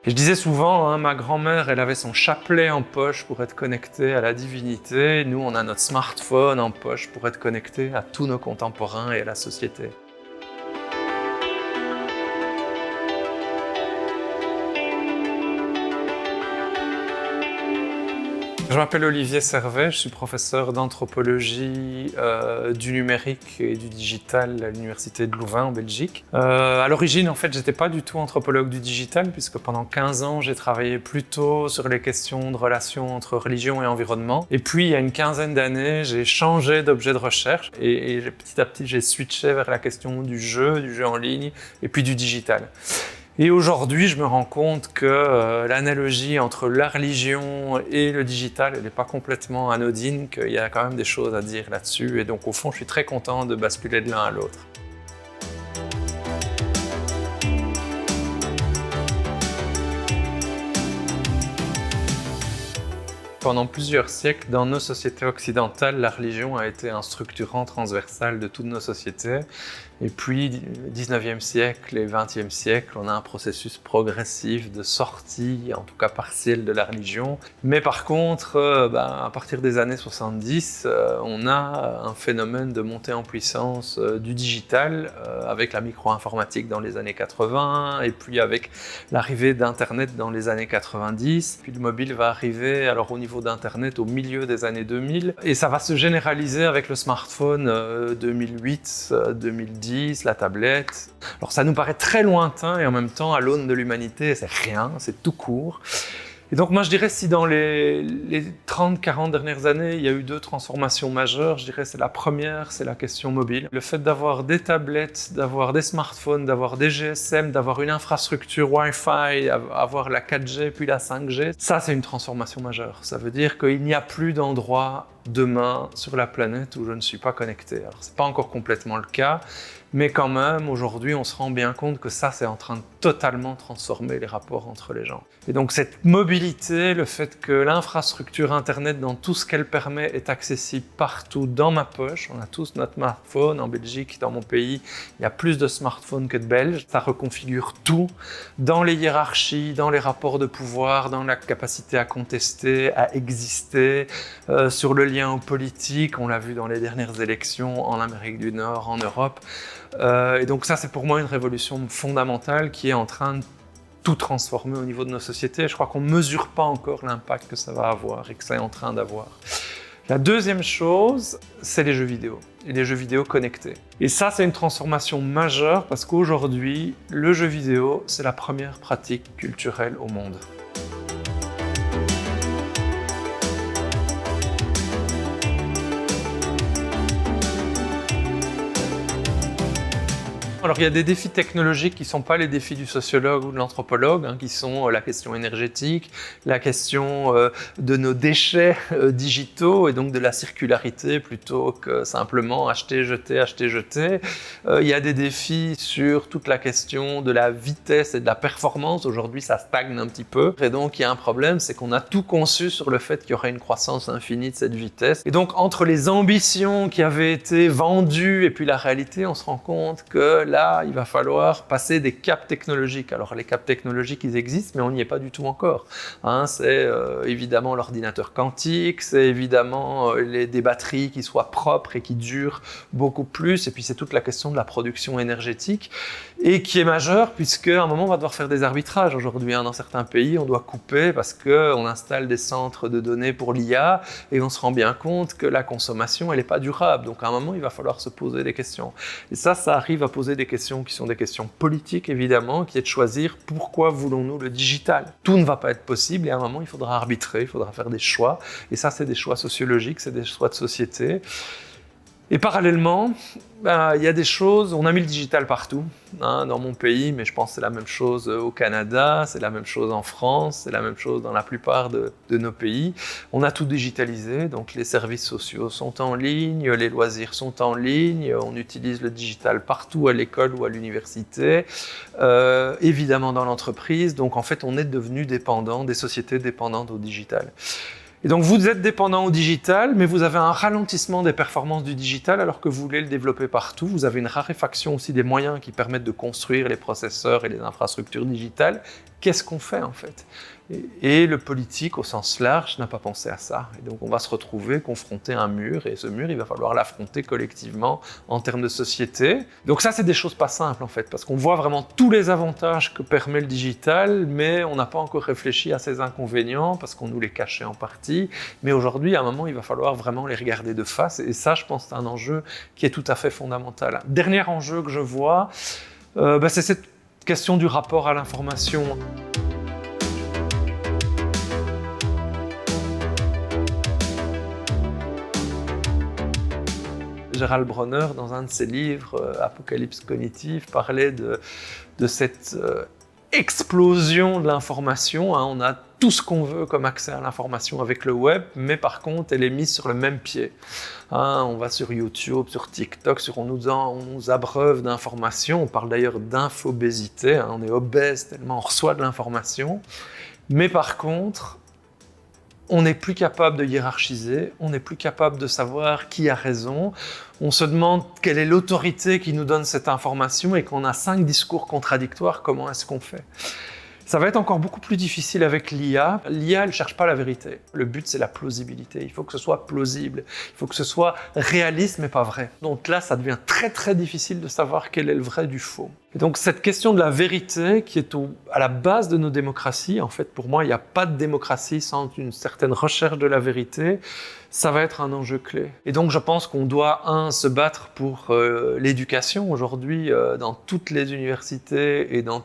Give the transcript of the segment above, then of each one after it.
Et je disais souvent, hein, ma grand-mère, elle avait son chapelet en poche pour être connectée à la divinité. Nous, on a notre smartphone en poche pour être connectés à tous nos contemporains et à la société. Je m'appelle Olivier Servet, je suis professeur d'anthropologie du numérique et du digital à l'université de Louvain en Belgique. À l'origine, en fait, j'étais pas du tout anthropologue du digital puisque pendant 15 ans, j'ai travaillé plutôt sur les questions de relations entre religion et environnement. Et puis, il y a une quinzaine d'années, j'ai changé d'objet de recherche et petit à petit, j'ai switché vers la question du jeu en ligne et puis du digital. Et aujourd'hui, je me rends compte que l'analogie entre la religion et le digital, elle n'est pas complètement anodine, qu'il y a quand même des choses à dire là-dessus. Et donc, au fond, je suis très content de basculer de l'un à l'autre. Pendant plusieurs siècles, dans nos sociétés occidentales, la religion a été un structurant transversal de toutes nos sociétés. Et puis, 19e siècle et 20e siècle, on a un processus progressif de sortie, en tout cas partielle, de la religion. Mais par contre, à partir des années 70, on a un phénomène de montée en puissance du digital, avec la micro-informatique dans les années 80, et puis avec l'arrivée d'Internet dans les années 90. Puis le mobile va arriver, alors au niveau d'Internet, au milieu des années 2000. Et ça va se généraliser avec le smartphone 2008, 2010, la tablette. Alors ça nous paraît très lointain et en même temps, à l'aune de l'humanité, c'est rien, c'est tout court. Et donc moi je dirais si dans les 30-40 dernières années, il y a eu 2 transformations majeures, je dirais c'est la première, c'est la question mobile. Le fait d'avoir des tablettes, d'avoir des smartphones, d'avoir des GSM, d'avoir une infrastructure Wi-Fi, avoir la 4G puis la 5G, ça c'est une transformation majeure. Ça veut dire qu'il n'y a plus d'endroit demain sur la planète où je ne suis pas connecté. Alors c'est pas encore complètement le cas, mais quand même, aujourd'hui, on se rend bien compte que ça, c'est en train de totalement transformer les rapports entre les gens. Et donc cette mobilité, le fait que l'infrastructure Internet, dans tout ce qu'elle permet, est accessible partout dans ma poche. On a tous notre smartphone. En Belgique, dans mon pays, il y a plus de smartphones que de Belges. Ça reconfigure tout dans les hiérarchies, dans les rapports de pouvoir, dans la capacité à contester, à exister, sur le lien aux politiques. On l'a vu dans les dernières élections en Amérique du Nord, en Europe. Et donc ça, c'est pour moi une révolution fondamentale qui est en train de tout transformer au niveau de nos sociétés. Je crois qu'on ne mesure pas encore l'impact que ça va avoir et que ça est en train d'avoir. La deuxième chose, c'est les jeux vidéo et les jeux vidéo connectés. Et ça, c'est une transformation majeure parce qu'aujourd'hui, le jeu vidéo, c'est la première pratique culturelle au monde. Alors il y a des défis technologiques qui ne sont pas les défis du sociologue ou de l'anthropologue, qui sont la question énergétique, la question de nos déchets digitaux et donc de la circularité plutôt que simplement acheter, jeter, acheter, jeter. Il y a des défis sur toute la question de la vitesse et de la performance. Aujourd'hui, ça stagne un petit peu. Et donc il y a un problème, c'est qu'on a tout conçu sur le fait qu'il y aurait une croissance infinie de cette vitesse. Et donc entre les ambitions qui avaient été vendues et puis la réalité, on se rend compte que là, il va falloir passer des caps technologiques. Alors les caps technologiques, ils existent, mais on n'y est pas du tout encore. C'est évidemment l'ordinateur quantique, c'est évidemment des batteries qui soient propres et qui durent beaucoup plus, et puis c'est toute la question de la production énergétique, et qui est majeure, puisqu'à un moment, on va devoir faire des arbitrages aujourd'hui. Dans certains pays, on doit couper parce qu'on installe des centres de données pour l'IA, et on se rend bien compte que la consommation, elle n'est pas durable. Donc à un moment, il va falloir se poser des questions. Et ça arrive à poser des questions qui sont des questions politiques, évidemment, qui est de choisir pourquoi voulons-nous le digital. Tout ne va pas être possible, et à un moment, il faudra arbitrer, il faudra faire des choix. Et ça, c'est des choix sociologiques, c'est des choix de société. Et parallèlement, il y a des choses, on a mis le digital partout, dans mon pays, mais je pense que c'est la même chose au Canada, c'est la même chose en France, c'est la même chose dans la plupart de nos pays. On a tout digitalisé, donc les services sociaux sont en ligne, les loisirs sont en ligne, on utilise le digital partout à l'école ou à l'université, évidemment dans l'entreprise, donc en fait on est devenu dépendant, des sociétés dépendantes au digital. Et donc vous êtes dépendant au digital, mais vous avez un ralentissement des performances du digital alors que vous voulez le développer partout. Vous avez une raréfaction aussi des moyens qui permettent de construire les processeurs et les infrastructures digitales. qu'est-ce qu'on fait en fait? Et le politique au sens large n'a pas pensé à ça. Et donc on va se retrouver confronté à un mur, et ce mur, il va falloir l'affronter collectivement en termes de société. Donc ça, c'est des choses pas simples en fait, parce qu'on voit vraiment tous les avantages que permet le digital, mais on n'a pas encore réfléchi à ses inconvénients, parce qu'on nous les cachait en partie. Mais aujourd'hui, à un moment, il va falloir vraiment les regarder de face, et ça, je pense, c'est un enjeu qui est tout à fait fondamental. Dernier enjeu que je vois, c'est cette question du rapport à l'information. Gérald Bronner, dans un de ses livres, Apocalypse cognitive, parlait de cette explosion de l'information. On a tout ce qu'on veut comme accès à l'information avec le web, mais par contre, elle est mise sur le même pied. On va sur YouTube, sur TikTok, on nous abreuve d'informations. On parle d'ailleurs d'infobésité. On est obèse tellement on reçoit de l'information. Mais par contre, on n'est plus capable de hiérarchiser, on n'est plus capable de savoir qui a raison. On se demande quelle est l'autorité qui nous donne cette information et qu'on a 5 discours contradictoires, comment est-ce qu'on fait? Ça va être encore beaucoup plus difficile avec l'IA. L'IA, elle ne cherche pas la vérité. Le but, c'est la plausibilité. Il faut que ce soit plausible. Il faut que ce soit réaliste, mais pas vrai. Donc là, ça devient très, très difficile de savoir quel est le vrai du faux. Et donc cette question de la vérité qui est à la base de nos démocraties, en fait, pour moi, il n'y a pas de démocratie sans une certaine recherche de la vérité. Ça va être un enjeu clé. Et donc je pense qu'on doit, se battre pour l'éducation. Aujourd'hui, dans toutes les universités et dans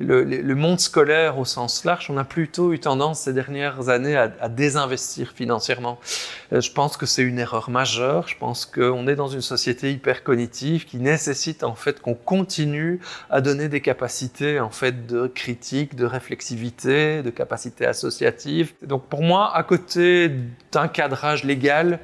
le monde scolaire au sens large, on a plutôt eu tendance ces dernières années à désinvestir financièrement. Je pense que c'est une erreur majeure. Je pense qu'on est dans une société hyper cognitive qui nécessite en fait qu'on continue à donner des capacités en fait de critique, de réflexivité, de capacité associative. Donc pour moi, à côté d'un cadrage légal,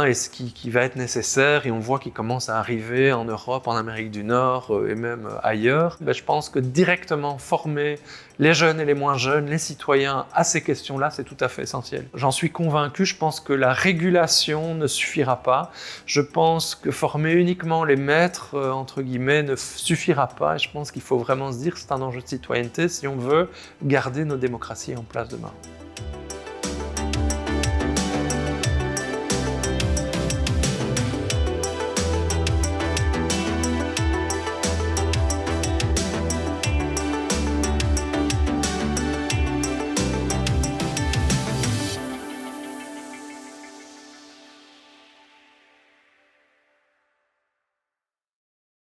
et ce qui va être nécessaire, et on voit qu'il commence à arriver en Europe, en Amérique du Nord et même ailleurs, je pense que directement former les jeunes et les moins jeunes, les citoyens à ces questions-là, c'est tout à fait essentiel. J'en suis convaincu, je pense que la régulation ne suffira pas. Je pense que former uniquement les maîtres, entre guillemets, ne suffira pas. Et je pense qu'il faut vraiment se dire que c'est un enjeu de citoyenneté si on veut garder nos démocraties en place demain.